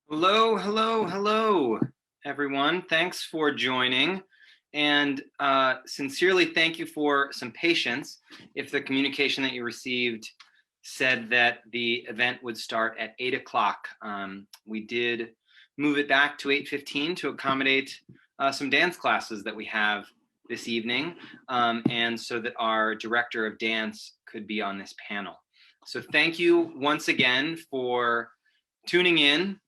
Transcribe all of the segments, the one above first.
Hello, hello, hello, everyone. Thanks for joining. And sincerely thank you for some patience. If the communication that you received said that the event would start at 8 o'clock, we did move it back to 8:15 to accommodate some dance classes that we have this evening, and so that our director of dance could be on this panel. So thank you once again for tuning in.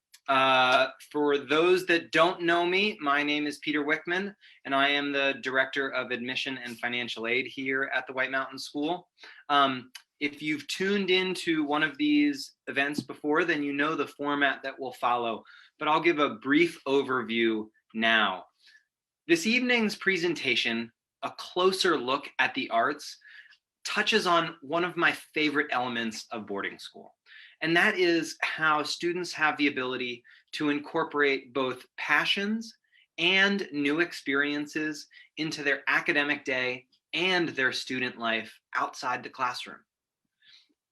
For those that don't know me, my name is Peter Wickman, and I am the Director of Admission and Financial Aid here at the White Mountain School. If you've tuned into one of these events before, then you know the format that will follow, but I'll give a brief overview now. This evening's presentation, a closer look at the arts, touches on one of my favorite elements of boarding school. And that is how students have the ability to incorporate both passions and new experiences into their academic day and their student life outside the classroom.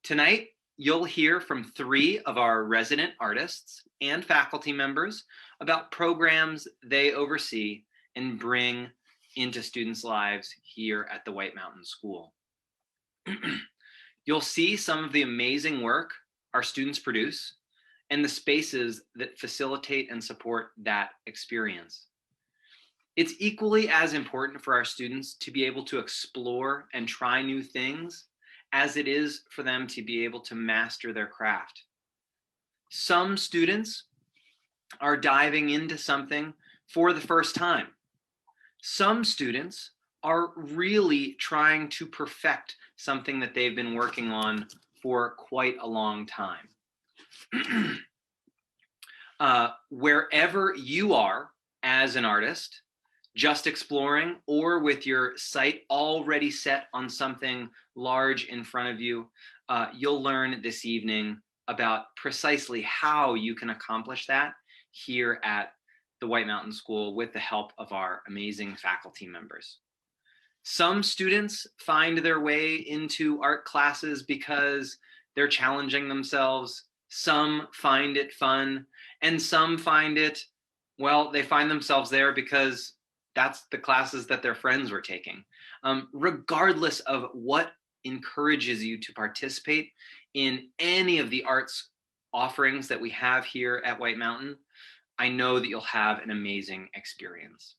Tonight, you'll hear from 3 of our resident artists and faculty members about programs they oversee and bring into students' lives here at the White Mountain School. You'll see some of the amazing work our students produce and the spaces that facilitate and support that experience. It's equally as important for our students to be able to explore and try new things as it is for them to be able to master their craft. Some students are diving into something for the first time. Some students are really trying to perfect something that they've been working on for quite a long time. Wherever you are as an artist, just exploring or with your sight already set on something large in front of you, you'll learn this evening about precisely how you can accomplish that here at the White Mountain School with the help of our amazing faculty members. Some students find their way into art classes because they're challenging themselves. Some find it fun, and some find it, well, they find themselves there because that's the classes that their friends were taking. Regardless of what encourages you to participate in any of the arts offerings that we have here at White Mountain, I know that you'll have an amazing experience.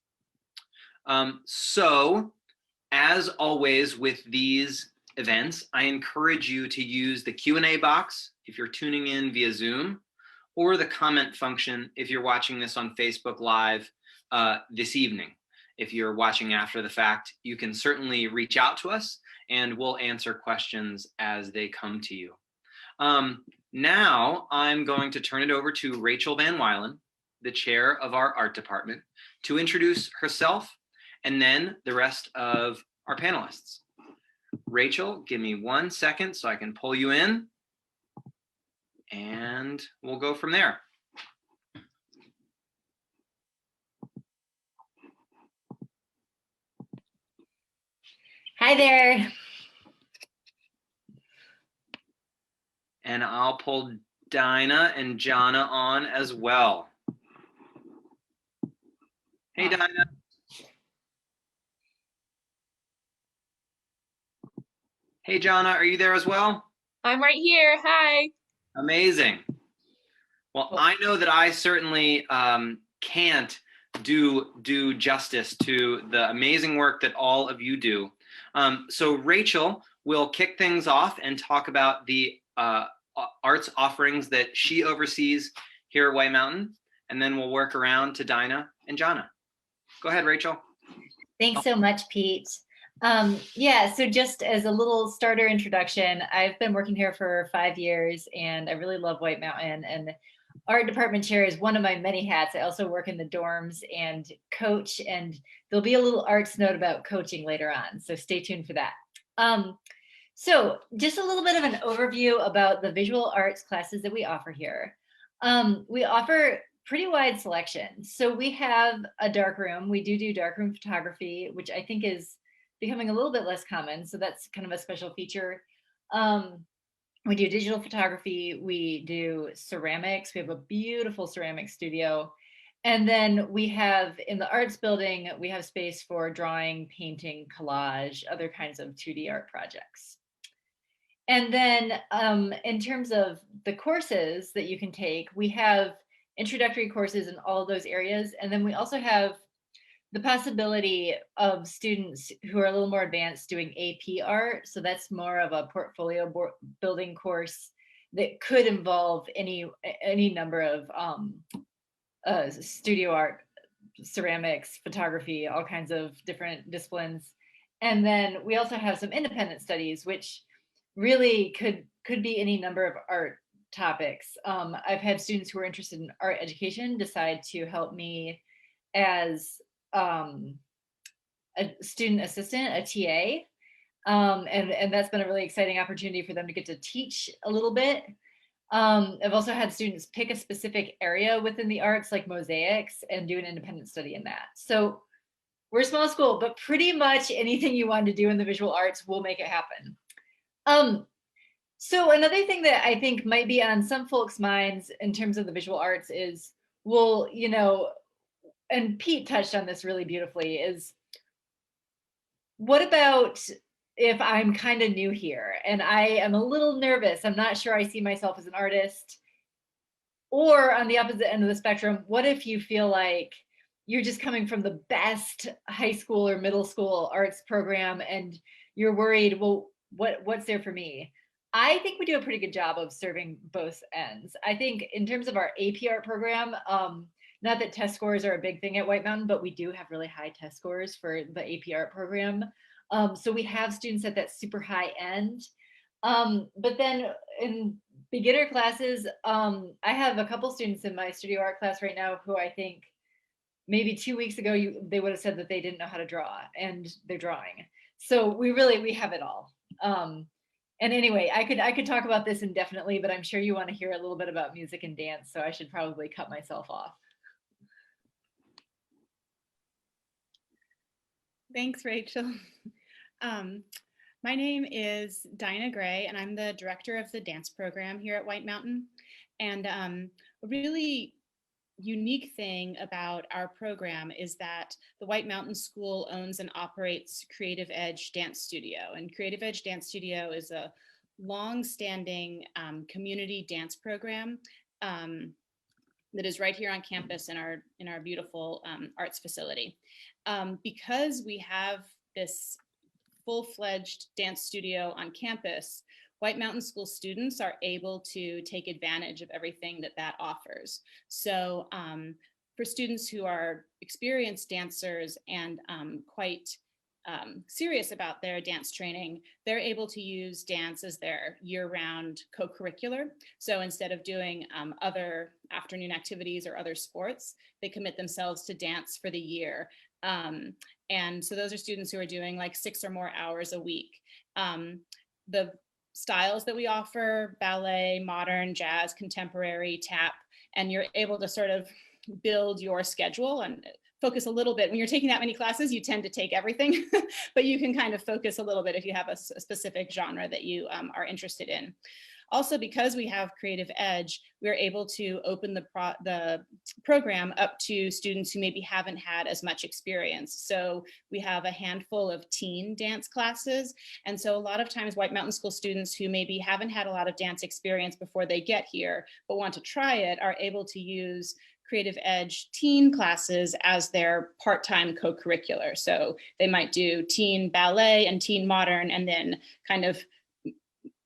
As always with these events, I encourage you to use the Q&A box if you're tuning in via Zoom, or the comment function if you're watching this on Facebook Live this evening. If you're watching after the fact, you can certainly reach out to us and we'll answer questions as they come to you. Now I'm going to turn it over to Rachel Van Wylen, the chair of our art department, to introduce herself and then the rest of our panelists. Rachel, give me 1 second so I can pull you in, and we'll go from there. Hi there. And I'll pull Dinah and Jana on as well. Hey, Dinah. Hey, Jana, are you there as well? I'm right here. Hi. Amazing. Well, I know that I certainly can't do justice to the amazing work that all of you do. So Rachel will kick things off and talk about the arts offerings that she oversees here at White Mountain, and then we'll work around to Dinah and Jana. Go ahead, Rachel. Thanks so much, Pete. Yeah, so just as a little starter introduction, I've been working here for 5 years and I really love White Mountain, and art department chair is one of my many hats. I also work in the dorms and coach, and there'll be a little arts note about coaching later on, so stay tuned for that. So just a little bit of an overview about the visual arts classes that we offer here. We offer pretty wide selection. So we have a darkroom. We do darkroom photography, which I think is becoming a little bit less common. So that's kind of a special feature. We do digital photography, we do ceramics. We have a beautiful ceramic studio. And then we have in the arts building, we have space for drawing, painting, collage, other kinds of 2D art projects. And then in terms of the courses that you can take, we have introductory courses in all of those areas. And then we also have the possibility of students who are a little more advanced doing AP art. So that's more of a portfolio building course that could involve any number of studio art, ceramics, photography, all kinds of different disciplines. And then we also have some independent studies, which really could be any number of art topics. I've had students who are interested in art education decide to help me as a student assistant, a TA. And that's been a really exciting opportunity for them to get to teach a little bit. I've also had students pick a specific area within the arts, like mosaics, and do an independent study in that. So we're a small school, but pretty much anything you want to do in the visual arts, we'll make it happen. So another thing that I think might be on some folks' minds in terms of the visual arts is, well, you know, and Pete touched on this really beautifully, is what about if I'm kind of new here and I am a little nervous, I'm not sure I see myself as an artist? Or on the opposite end of the spectrum, what if you feel like you're just coming from the best high school or middle school arts program and you're worried, well, what's there for me? I think we do a pretty good job of serving both ends. I think in terms of our AP art program, not that test scores are a big thing at White Mountain, but we do have really high test scores for the AP art program. So we have students at that super high end. But then in beginner classes, I have a couple students in my studio art class right now who I think maybe 2 weeks ago, they would have said that they didn't know how to draw, and they're drawing. So we have it all. And anyway, I could talk about this indefinitely, but I'm sure you want to hear a little bit about music and dance, so I should probably cut myself off. Thanks, Rachel. My name is Dinah Gray, and I'm the director of the dance program here at White Mountain. And a really unique thing about our program is that the White Mountain School owns and operates Creative Edge Dance Studio. And Creative Edge Dance Studio is a long-standing community dance program that is right here on campus in our beautiful arts facility. Because we have this full-fledged dance studio on campus, White Mountain School students are able to take advantage of everything that offers. So for students who are experienced dancers and quite serious about their dance training, they're able to use dance as their year-round co-curricular. So instead of doing other afternoon activities or other sports, they commit themselves to dance for the year. And so those are students who are doing like 6 or more hours a week. The styles that we offer: ballet, modern, jazz, contemporary, tap, and you're able to sort of build your schedule and focus a little bit. When you're taking that many classes, you tend to take everything, but you can kind of focus a little bit if you have a specific genre that you are interested in. Also, because we have Creative Edge, we're able to open the program up to students who maybe haven't had as much experience. So we have a handful of teen dance classes. And so a lot of times White Mountain School students who maybe haven't had a lot of dance experience before they get here, but want to try it, are able to use Creative Edge teen classes as their part-time co-curricular. So they might do teen ballet and teen modern, and then kind of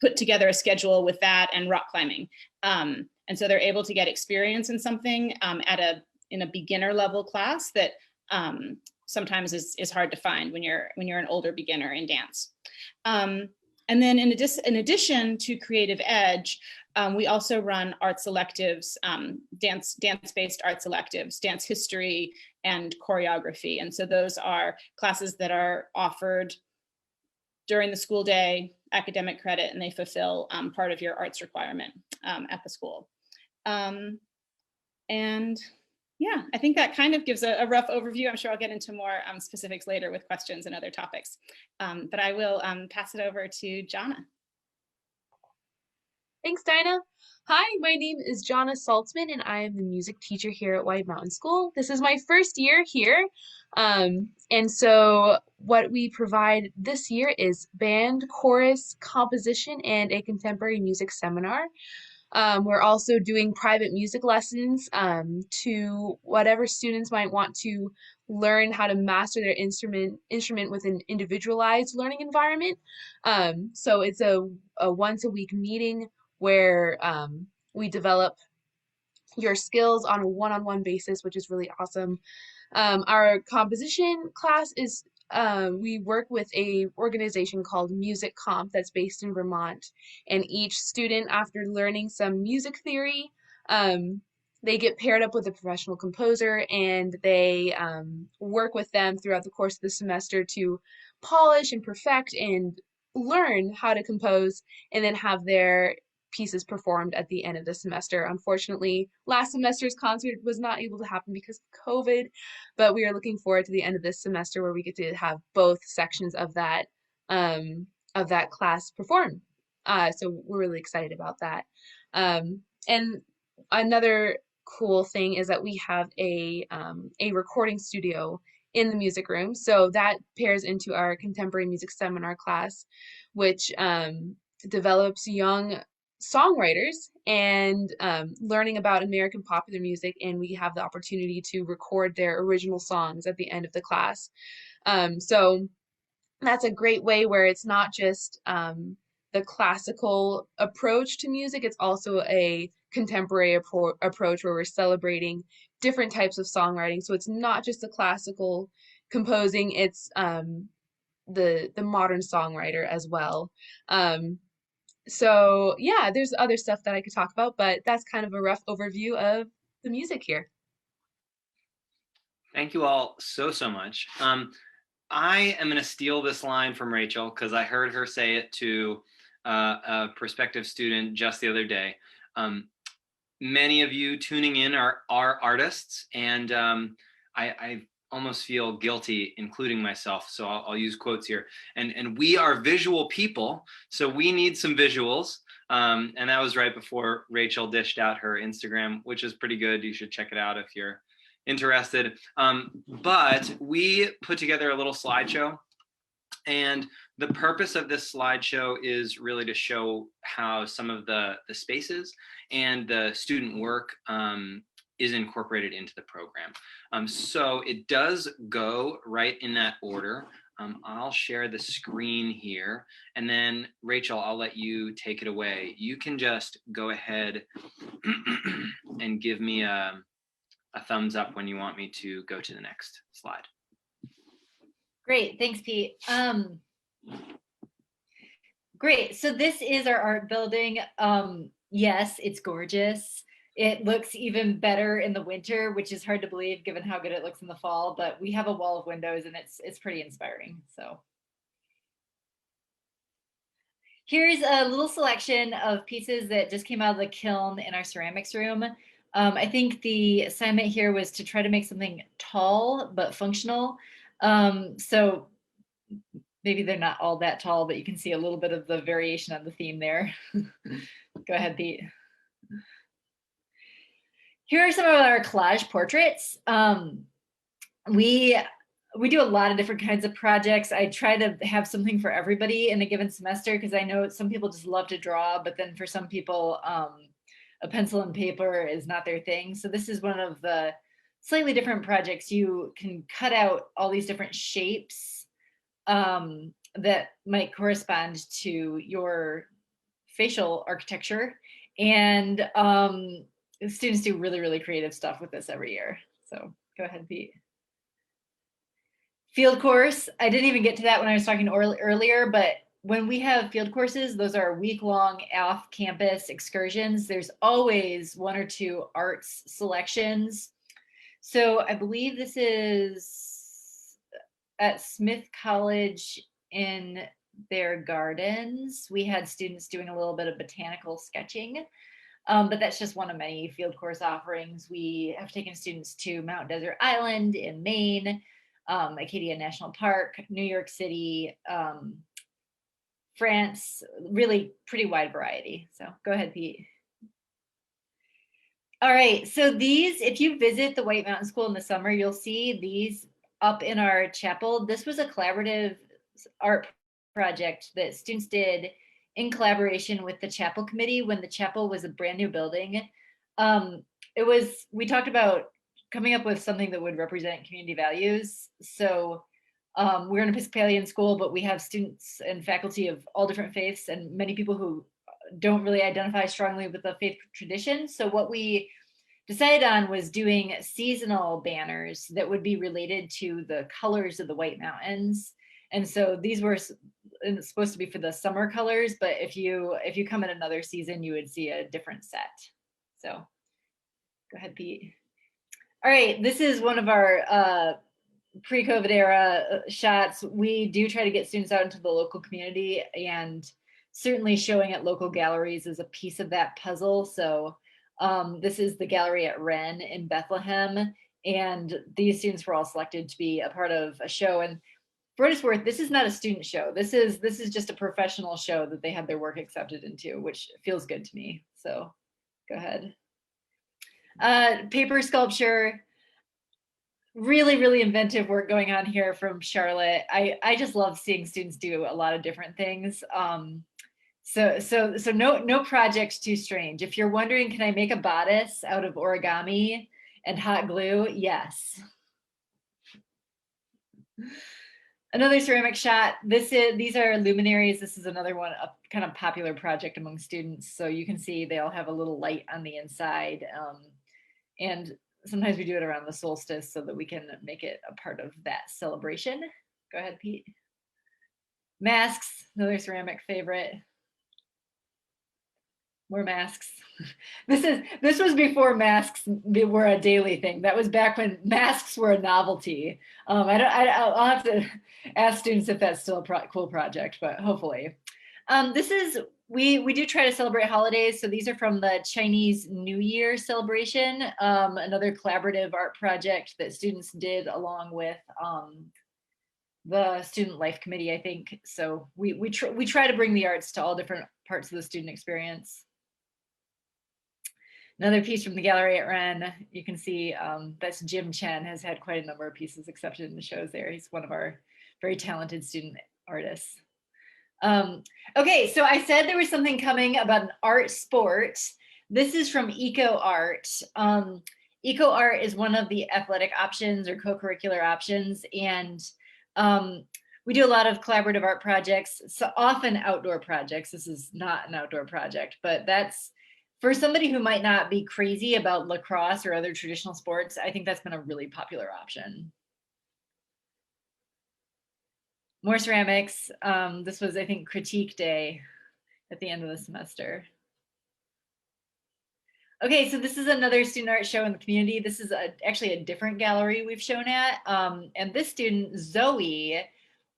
put together a schedule with that and rock climbing. And so they're able to get experience in something in a beginner level class that sometimes is hard to find when you're an older beginner in dance. And then in addition to Creative Edge, we also run arts electives, dance-based arts electives, dance history and choreography. And so those are classes that are offered during the school day, academic credit, and they fulfill part of your arts requirement at the school. And yeah, I think that kind of gives a rough overview. I'm sure I'll get into more specifics later with questions and other topics. But I will pass it over to Jana. Thanks, Dinah. Hi, my name is Jonna Saltzman, and I am the music teacher here at White Mountain School. This is my first year here. And so what we provide this year is band, chorus, composition, and a contemporary music seminar. We're also doing private music lessons to whatever students might want to learn how to master their instrument with an individualized learning environment. So it's a once a week meeting where we develop your skills on a one-on-one basis, which is really awesome. Our composition class is we work with a organization called Music Comp that's based in Vermont, and each student, after learning some music theory, they get paired up with a professional composer, and they work with them throughout the course of the semester to polish and perfect and learn how to compose, and then have their pieces performed at the end of the semester. Unfortunately, last semester's concert was not able to happen because of COVID, but we are looking forward to the end of this semester where we get to have both sections of that class perform. So we're really excited about that. And another cool thing is that we have a recording studio in the music room. So that pairs into our contemporary music seminar class, which develops young songwriters and learning about American popular music, and we have the opportunity to record their original songs at the end of the class. So that's a great way where it's not just the classical approach to music, it's also a contemporary approach where we're celebrating different types of songwriting. So it's not just the classical composing, it's the modern songwriter as well. So yeah, there's other stuff that I could talk about, but that's kind of a rough overview of the music here. Thank you all so much. I am going to steal this line from Rachel because I heard her say it to a prospective student just the other day. Many of you tuning in are artists, and I almost feel guilty including myself, so I'll use quotes here. And we are visual people, so we need some visuals. And that was right before Rachel dished out her Instagram, which is pretty good. You should check it out if you're interested. But we put together a little slideshow, and the purpose of this slideshow is really to show how some of the spaces and the student work is incorporated into the program. So it does go right in that order. I'll share the screen here, and then Rachel, I'll let you take it away. You can just go ahead and give me a thumbs up when you want me to go to the next slide. Great, thanks, Pete. Great, so this is our art building. Yes, it's gorgeous. It looks even better in the winter, which is hard to believe given how good it looks in the fall, but we have a wall of windows and it's pretty inspiring. So here's a little selection of pieces that just came out of the kiln in our ceramics room. I think the assignment here was to try to make something tall but functional. So maybe they're not all that tall, but you can see a little bit of the variation on the theme there. Go ahead, Pete. Here are some of our collage portraits. We do a lot of different kinds of projects. I try to have something for everybody in a given semester because I know some people just love to draw, but then for some people, a pencil and paper is not their thing. So this is one of the slightly different projects. You can cut out all these different shapes that might correspond to your facial architecture. And students do really, really creative stuff with this every year. So go ahead, Pete. Field course, I didn't even get to that when I was talking earlier, but when we have field courses, those are week-long off-campus excursions. There's always one or two arts selections. So I believe this is at Smith College in their gardens. We had students doing a little bit of botanical sketching. But that's just one of many field course offerings. We have taken students to Mount Desert Island in Maine, Acadia National Park, New York City, France, really pretty wide variety. So go ahead, Pete. All right, so these, if you visit the White Mountain School in the summer, you'll see these up in our chapel. This was a collaborative art project that students did in collaboration with the chapel committee when the chapel was a brand new building. We talked about coming up with something that would represent community values. So we're an Episcopalian school, but we have students and faculty of all different faiths and many people who don't really identify strongly with the faith tradition. So what we decided on was doing seasonal banners that would be related to the colors of the White Mountains. And so these were supposed to be for the summer colors, but if you come in another season, you would see a different set. So go ahead, Pete. All right, this is one of our pre-COVID era shots. We do try to get students out into the local community, and certainly showing at local galleries is a piece of that puzzle. So this is the gallery at Wren in Bethlehem, and these students were all selected to be a part of a show. And for what it's worth, this is not a student show. This is just a professional show that they had their work accepted into, which feels good to me. So go ahead. Paper sculpture. Really, really inventive work going on here from Charlotte. I just love seeing students do a lot of different things. So no project's too strange. If you're wondering, can I make a bodice out of origami and hot glue? Yes. Another ceramic shot. These are luminaries. This is another one, a kind of popular project among students. So you can see they all have a little light on the inside. And sometimes we do it around the solstice so that we can make it a part of that celebration. Go ahead, Pete. Masks, another ceramic favorite. More masks. This was before masks were a daily thing. That was back when masks were a novelty. I'll have to ask students if that's still a cool project, but hopefully. We do try to celebrate holidays. So these are from the Chinese New Year celebration, another collaborative art project that students did along with the Student Life Committee, I think. So we try to bring the arts to all different parts of the student experience. Another piece from the gallery at Wren, you can see that's Jim Chen, has had quite a number of pieces accepted in the shows there. He's one of our very talented student artists. Okay, so I said there was something coming about an art sport. This is from EcoArt. EcoArt is one of the athletic options or co-curricular options, and we do a lot of collaborative art projects, so often outdoor projects. This is not an outdoor project, but that's, for somebody who might not be crazy about lacrosse or other traditional sports, I think that's been a really popular option. More ceramics. This was, I think, critique day at the end of the semester. Okay, so this is another student art show in the community. This is actually a different gallery we've shown at. And this student, Zoe,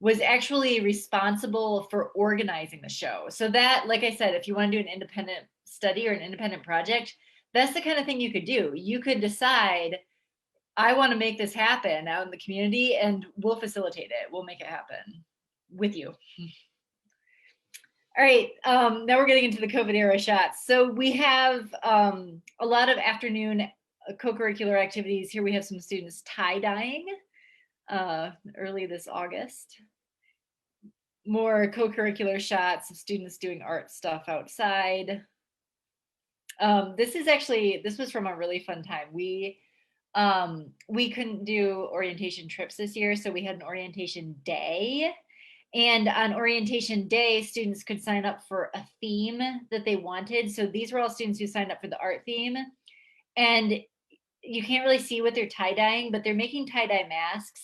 was actually responsible for organizing the show. So that, like I said, if you want to do an independent study or an independent project, that's the kind of thing you could do. You could decide, I want to make this happen out in the community, and we'll facilitate it. We'll make it happen with you. All right, now we're getting into the COVID era shots. So we have a lot of afternoon co-curricular activities. Here we have some students tie-dyeing early this August. More co-curricular shots of students doing art stuff outside. This was from a really fun time. We couldn't do orientation trips this year, so we had an orientation day. And on orientation day, students could sign up for a theme that they wanted. So these were all students who signed up for the art theme. And you can't really see what they're tie-dyeing, but they're making tie-dye masks.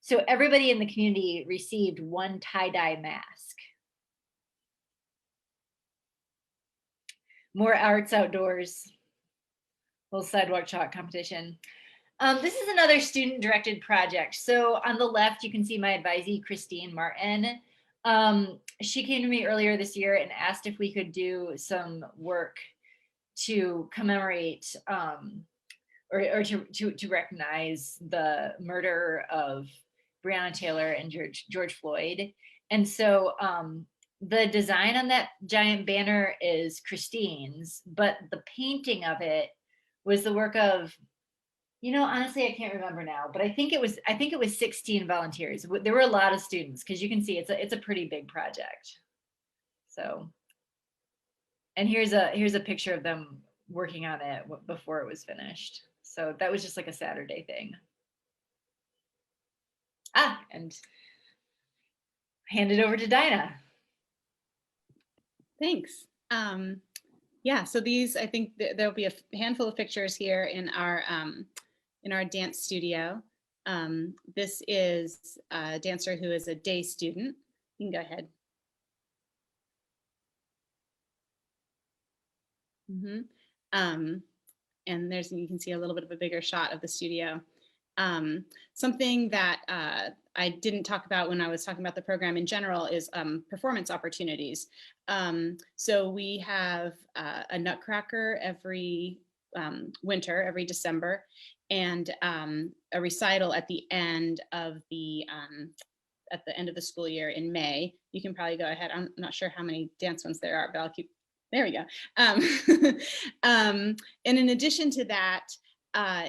So everybody in the community received one tie-dye mask. More arts outdoors, little sidewalk chalk competition. This is another student-directed project. So on the left, you can see my advisee, Christine Martin. She came to me earlier this year and asked if we could do some work to commemorate or to recognize the murder of Breonna Taylor and George Floyd. And so the design on that giant banner is Christine's, but the painting of it was the work of, honestly, I can't remember now, but I think it was 16 volunteers. There were a lot of students, because you can see it's a pretty big project. So, and here's a picture of them working on it before it was finished. So that was just like a Saturday thing. And hand it over to Dinah. Thanks. Yeah, so these, I think there'll be a handful of pictures here in our dance studio. This is a dancer who is a day student. You can go ahead. And you can see a little bit of a bigger shot of the studio. Something that I didn't talk about when I was talking about the program in general is performance opportunities. So we have a Nutcracker every winter, every December, and a recital at the end of the school year in May. You can probably go ahead. I'm not sure how many dance ones there are, but I'll keep. There we go. And in addition to that,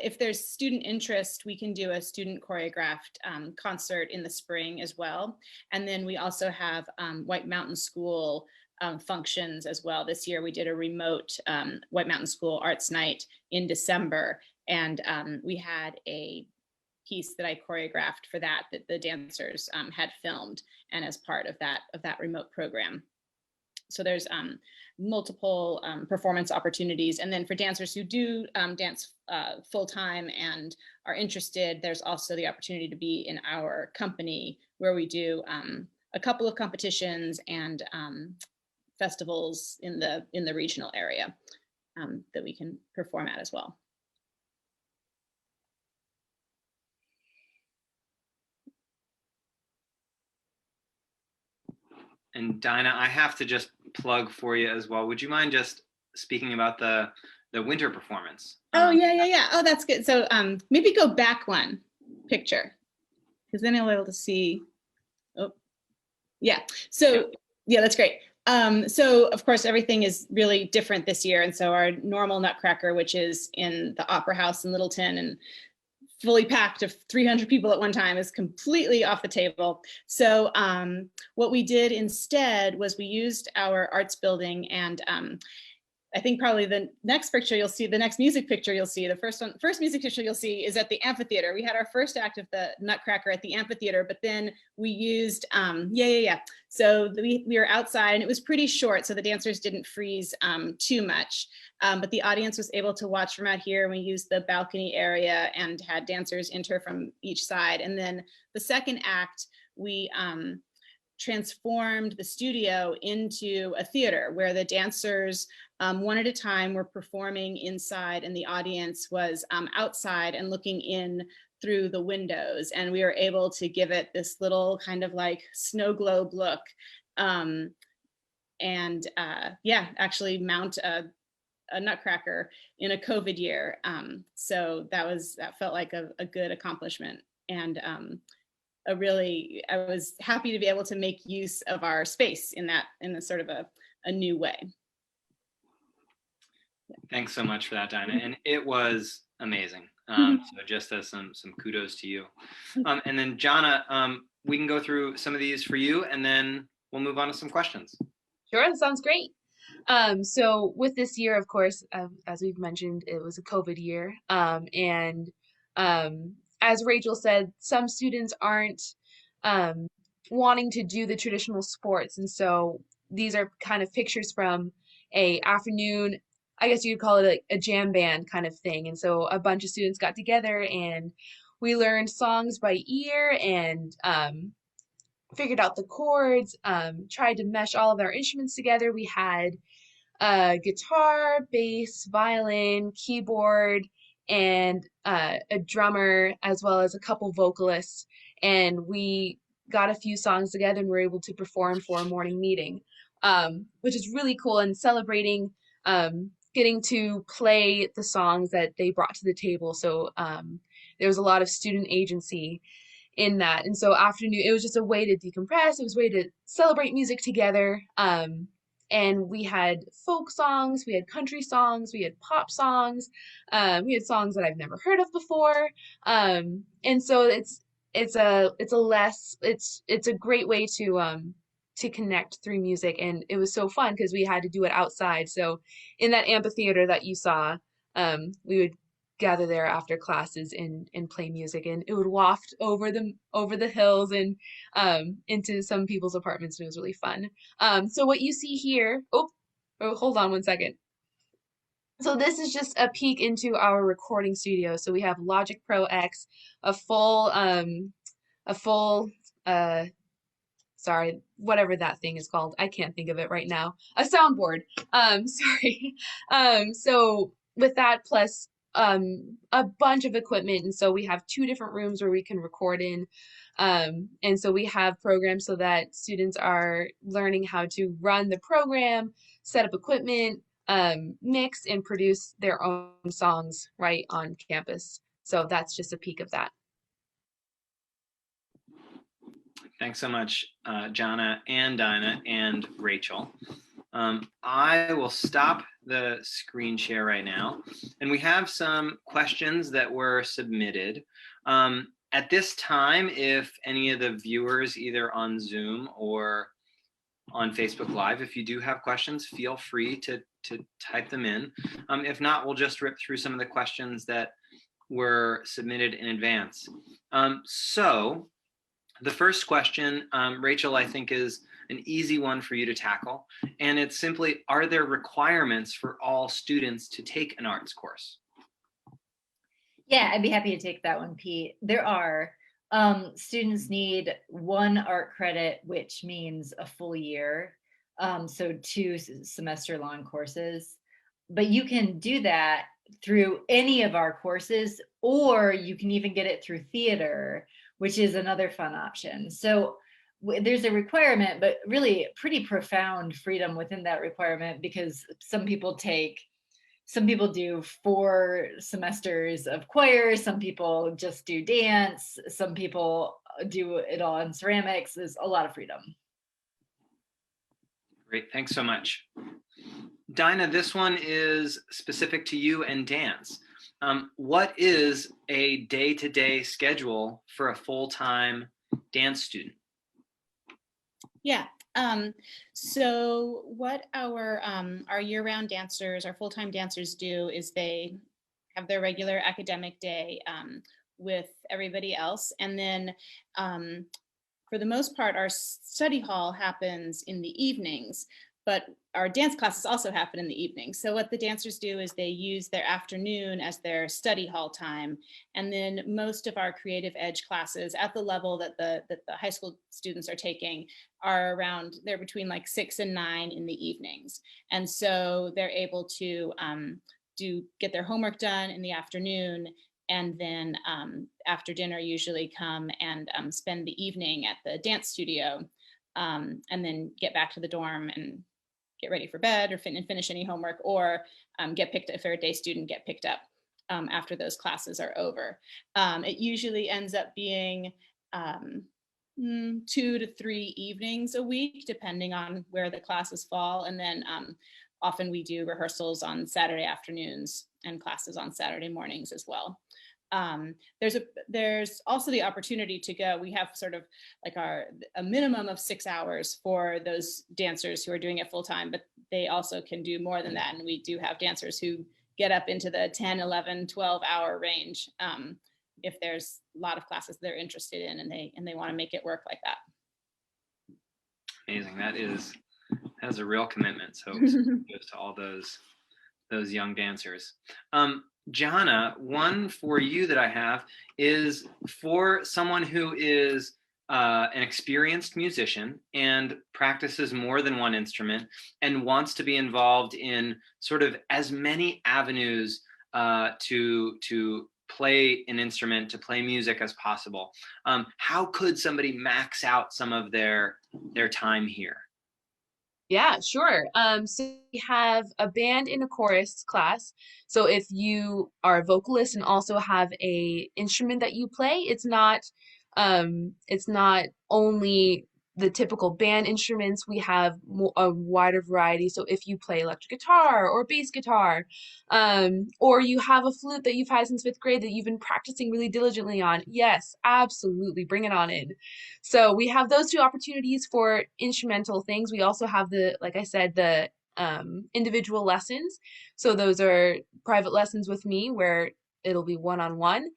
if there's student interest, we can do a student choreographed concert in the spring as well. And then we also have White Mountain School functions as well. This year we did a remote White Mountain School Arts Night in December, and we had a piece that I choreographed for that the dancers had filmed, and as part of that remote program. So there's multiple performance opportunities. And then for dancers who do dance full-time and are interested, there's also the opportunity to be in our company, where we do a couple of competitions and festivals in the regional area that we can perform at as well. And Dinah, I have to just plug for you as well. Would you mind just speaking about the winter performance? Oh, yeah. Oh, that's good. So maybe go back one picture, because then I'll be able to see. Oh, yeah. So yeah, that's great. So of course, everything is really different this year. And so our normal Nutcracker, which is in the Opera House in Littleton and fully packed of 300 people at one time, is completely off the table. So what we did instead was we used our arts building, and I think probably the next picture you'll see, the next music picture you'll see, the first music picture you'll see is at the amphitheater. We had our first act of the Nutcracker at the amphitheater, but then we used, So we were outside, and it was pretty short, so the dancers didn't freeze too much. But the audience was able to watch from out here. We used the balcony area and had dancers enter from each side. And then the second act, we transformed the studio into a theater where the dancers one at a time were performing inside, and the audience was outside and looking in through the windows. And we were able to give it this little kind of like snow globe look, actually mount a Nutcracker in a COVID year. So that felt like a good accomplishment, and I was happy to be able to make use of our space in a sort of a new way. Thanks so much for that, Dinah. And it was amazing. So just as some kudos to you. And then Jonna, we can go through some of these for you, and then we'll move on to some questions. Sure, that sounds great. So with this year, of course, as we've mentioned, it was a COVID year. As Rachel said, some students aren't wanting to do the traditional sports. And so these are kind of pictures from a afternoon, I guess you could call it like a jam band kind of thing. And so a bunch of students got together, and we learned songs by ear and figured out the chords, tried to mesh all of our instruments together. We had guitar, bass, violin, keyboard, and a drummer, as well as a couple vocalists. And we got a few songs together and were able to perform for a morning meeting, which is really cool, and celebrating getting to play the songs that they brought to the table. So there was a lot of student agency. in that. And so afternoon, it was just a way to decompress. It was a way to celebrate music together. And we had folk songs, we had country songs, we had pop songs, we had songs that I've never heard of before. And so it's a great way to connect through music. And it was so fun because we had to do it outside. So in that amphitheater that you saw, we would gather there after classes and play music, and it would waft over the hills and into some people's apartments, and it was really fun. So what you see here, hold on one second. So this is just a peek into our recording studio. So we have Logic Pro X, a full sorry, whatever that thing is called. I can't think of it right now. A soundboard. Sorry. So with that plus a bunch of equipment, and so we have 2 different rooms where we can record in. And so we have programs so that students are learning how to run the program, set up equipment, mix and produce their own songs right on campus. So that's just a peek of that. Thanks so much, Jonna and Dinah and Rachel. I will stop the screen share right now, and we have some questions that were submitted. At this time, if any of the viewers, either on Zoom or on Facebook Live, if you do have questions, feel free to type them in. If not, we'll just rip through some of the questions that were submitted in advance. So the first question, Rachel, I think is an easy one for you to tackle. And it's simply, are there requirements for all students to take an arts course? Yeah, I'd be happy to take that one, Pete. There are. Students need 1 art credit, which means a full year. So 2 semester-long courses. But you can do that through any of our courses, or you can even get it through theater, which is another fun option. So there's a requirement, but really pretty profound freedom within that requirement, because some people do 4 semesters of choir, some people just do dance, some people do it all in ceramics. There's a lot of freedom. Great, thanks so much. Dinah, this one is specific to you and dance. What is a day-to-day schedule for a full-time dance student? Yeah. So what our year-round dancers, our full-time dancers do is they have their regular academic day with everybody else. And then for the most part, our study hall happens in the evenings, but our dance classes also happen in the evening. So what the dancers do is they use their afternoon as their study hall time. And then most of our creative edge classes at the level that the high school students are taking are they're between like 6 and 9 in the evenings. And so they're able to get their homework done in the afternoon, and then after dinner usually come and spend the evening at the dance studio, and then get back to the dorm and get ready for bed or finish any homework, or get picked up, if they're a day student, get picked up after those classes are over. It usually ends up being 2 to 3 evenings a week, depending on where the classes fall. And then often we do rehearsals on Saturday afternoons and classes on Saturday mornings as well. There's also the opportunity to go. We have sort of like a minimum of 6 hours for those dancers who are doing it full time, but they also can do more than that. And we do have dancers who get up into the 10, 11, 12-hour range if there's a lot of classes they're interested in and they want to make it work like that. Amazing. That is a real commitment. So kudos to all those young dancers. Jonna, one for you that I have is for someone who is an experienced musician and practices more than one instrument and wants to be involved in sort of as many avenues to play an instrument, to play music as possible. How could somebody max out some of their time here? Yeah, sure. So we have a band and a chorus class. So if you are a vocalist and also have a instrument that you play, it's not It's not only the typical band instruments, we have a wider variety. So if you play electric guitar or bass guitar, or you have a flute that you've had since 5th grade that you've been practicing really diligently on, yes, absolutely, bring it on in. So we have those two opportunities for instrumental things. We also have like I said, the individual lessons. So those are private lessons with me where it'll be one-on-one.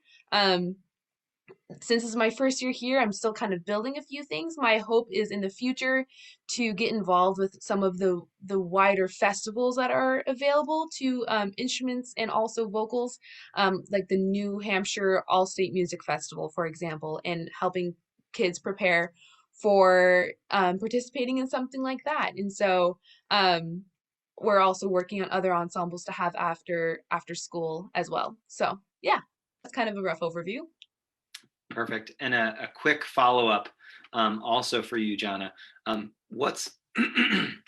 Since this is my first year here, I'm still kind of building a few things. My hope is in the future to get involved with some of the wider festivals that are available to instruments and also vocals, like the New Hampshire All-State Music Festival, for example, and helping kids prepare for participating in something like that. And so we're also working on other ensembles to have after school as well. So yeah, that's kind of a rough overview. Perfect. And a quick follow-up also for you, Jana. What's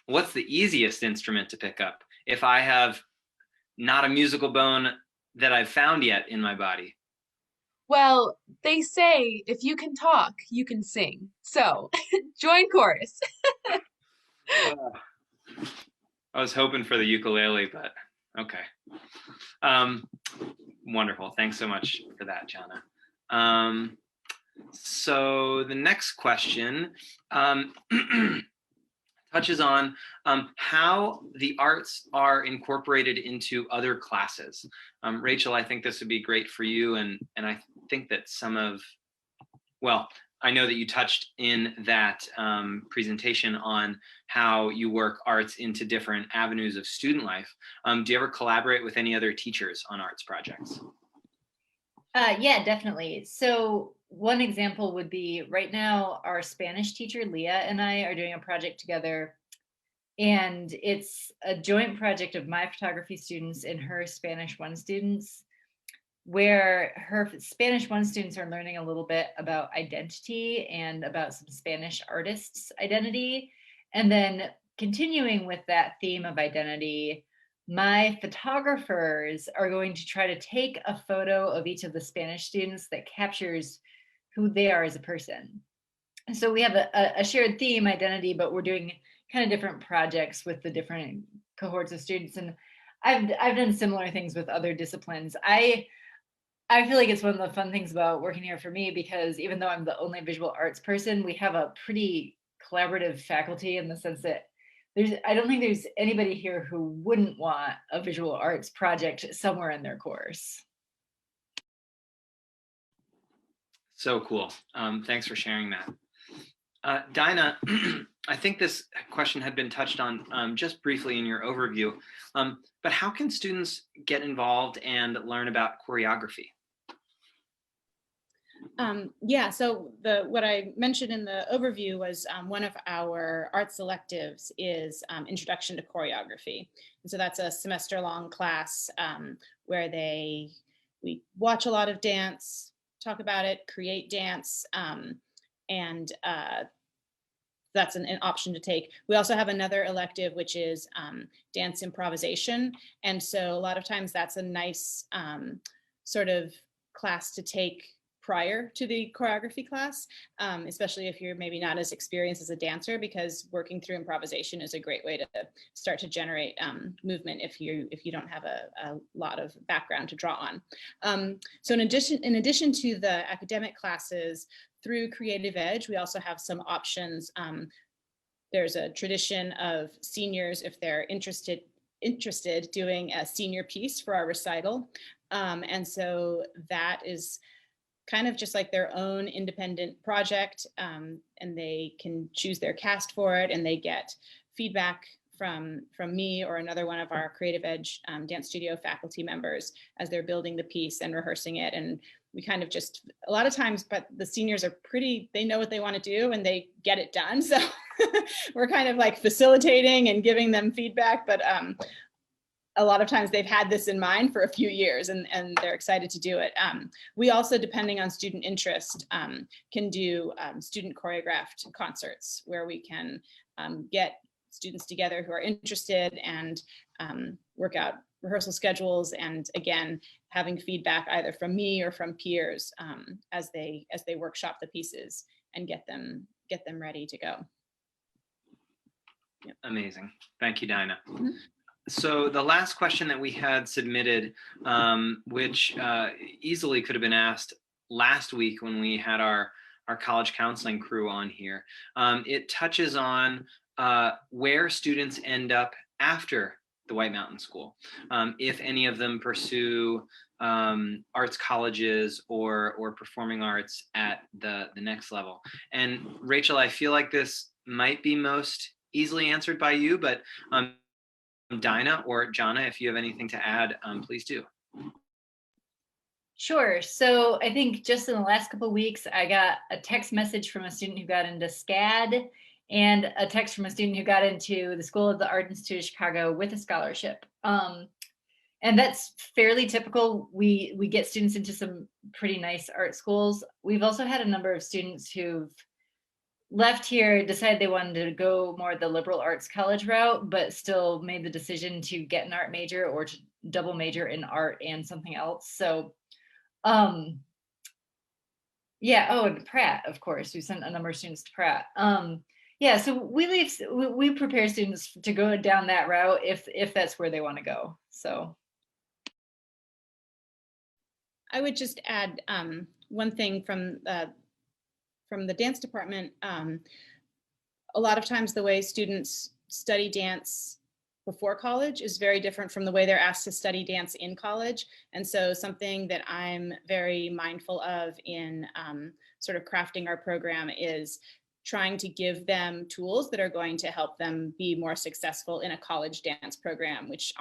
what's the easiest instrument to pick up if I have not a musical bone that I've found yet in my body? Well, they say if you can talk, you can sing. So join chorus. I was hoping for the ukulele, but okay. Wonderful. Thanks so much for that, Jana. So the next question touches on how the arts are incorporated into other classes. Rachel, I think this would be great for you, and I think that I know that you touched in that presentation on how you work arts into different avenues of student life. Do you ever collaborate with any other teachers on arts projects? Yeah, definitely. So one example would be right now, our Spanish teacher, Leah, and I are doing a project together. And it's a joint project of my photography students and her Spanish 1 students, where her Spanish 1 students are learning a little bit about identity and about some Spanish artists' identity. And then continuing with that theme of identity, my photographers are going to try to take a photo of each of the Spanish students that captures who they are as a person. And so we have a shared theme, identity, but we're doing kind of different projects with the different cohorts of students. And I've done similar things with other disciplines. I feel like it's one of the fun things about working here for me, because even though I'm the only visual arts person, we have a pretty collaborative faculty in the sense that I don't think there's anybody here who wouldn't want a visual arts project somewhere in their course. So cool. Thanks for sharing that. Dinah, I think this question had been touched on just briefly in your overview, but how can students get involved and learn about choreography? Yeah, so what I mentioned in the overview was one of our arts electives is Introduction to Choreography. And so that's a semester-long class where we watch a lot of dance, talk about it, create dance, and that's an option to take. We also have another elective, which is dance improvisation. And so a lot of times that's a nice sort of class to take prior to the choreography class, especially if you're maybe not as experienced as a dancer, because working through improvisation is a great way to start to generate movement if you don't have a lot of background to draw on. So in addition to the academic classes, through Creative Edge, we also have some options. There's a tradition of seniors, if they're interested doing a senior piece for our recital. And so that is kind of just like their own independent project, and they can choose their cast for it, and they get feedback from me or another one of our Creative Edge dance studio faculty members as they're building the piece and rehearsing it. And we kind of just, a lot of times, but the seniors are they know what they want to do and they get it done. So we're kind of like facilitating and giving them feedback, but a lot of times they've had this in mind for a few years and they're excited to do it. We also, depending on student interest, can do student choreographed concerts where we can get students together who are interested and work out rehearsal schedules, and again, having feedback either from me or from peers as they workshop the pieces and get them ready to go. Yep. Amazing. Thank you, Dinah. Mm-hmm. So the last question that we had submitted, which easily could have been asked last week when we had our college counseling crew on here, it touches on where students end up after the White Mountain School, if any of them pursue arts colleges or performing arts at the next level. And Rachel, I feel like this might be most easily answered by you, but Dinah or Jana, if you have anything to add, please do. Sure. So I think just in the last couple of weeks, I got a text message from a student who got into SCAD and a text from a student who got into the School of the Art Institute of Chicago with a scholarship. And that's fairly typical. We get students into some pretty nice art schools. We've also had a number of students who've left here, decided they wanted to go more the liberal arts college route, but still made the decision to get an art major or to double major in art and something else. So yeah, oh, and Pratt, of course, we sent a number of students to Pratt. Yeah, so we prepare students to go down that route if that's where they want to go. So I would just add one thing from the dance department. A lot of times the way students study dance before college is very different from the way they're asked to study dance in college. And so something that I'm very mindful of in sort of crafting our program is trying to give them tools that are going to help them be more successful in a college dance program, which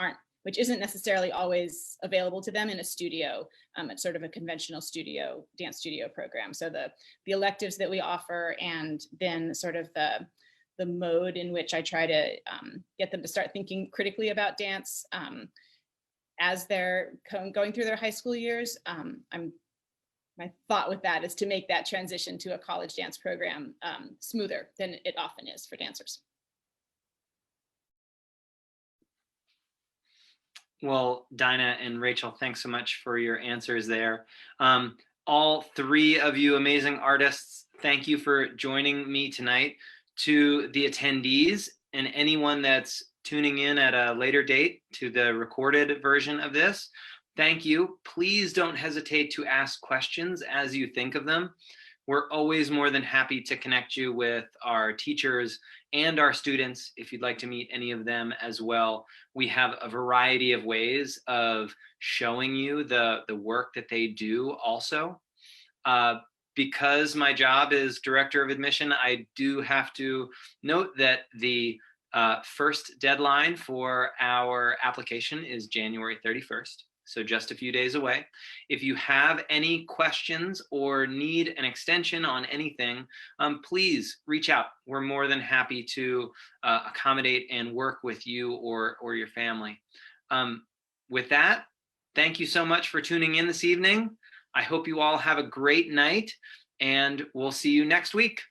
isn't necessarily always available to them in a studio. It's sort of a conventional dance studio program. So the electives that we offer, and then sort of the mode in which I try to get them to start thinking critically about dance as they're going through their high school years. My thought with that is to make that transition to a college dance program smoother than it often is for dancers. Well, Dinah and Rachel, thanks so much for your answers there. All three of you amazing artists, thank you for joining me tonight. To the attendees and anyone that's tuning in at a later date to the recorded version of this, thank you. Please don't hesitate to ask questions as you think of them. We're always more than happy to connect you with our teachers and our students if you'd like to meet any of them as well. We have a variety of ways of showing you the work that they do also. Because my job is director of admission, I do have to note that the first deadline for our application is January 31st. So just a few days away. If you have any questions or need an extension on anything, please reach out. We're more than happy to accommodate and work with you or your family. With that, thank you so much for tuning in this evening. I hope you all have a great night, and we'll see you next week.